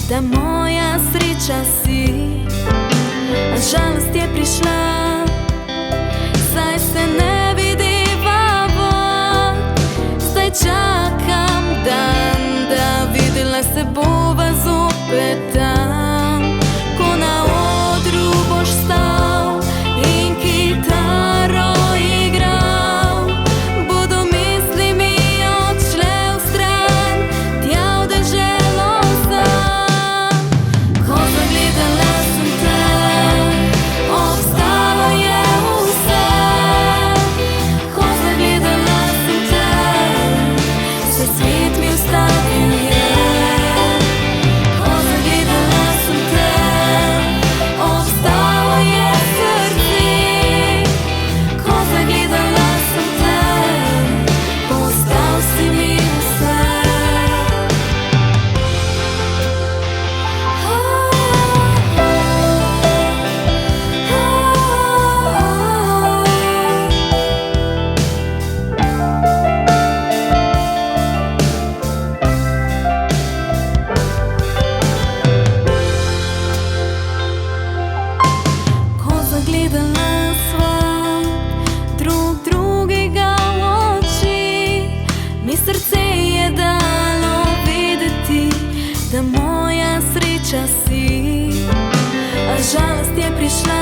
da moja sreča si, a žalost je prišla, saj se ne vidivamo. Zdaj čakam dan, da videla se bova zopet tam, ko na odru boš stal in kitaro igral. Bodo misli mi odšle vstran, tja v deželo sam. Ko zagledala sem te, obstalo je vse. Ko zagledala sem te, se svet mi ustavil je. Ko zagledala sem te, obstalo je srce. Ko zagledala sem te, postal si mi vse. Ko zagledala sva drug drugega v oči, mi srce je dalo vedeti, da moja sreča si, a žalost je prišla.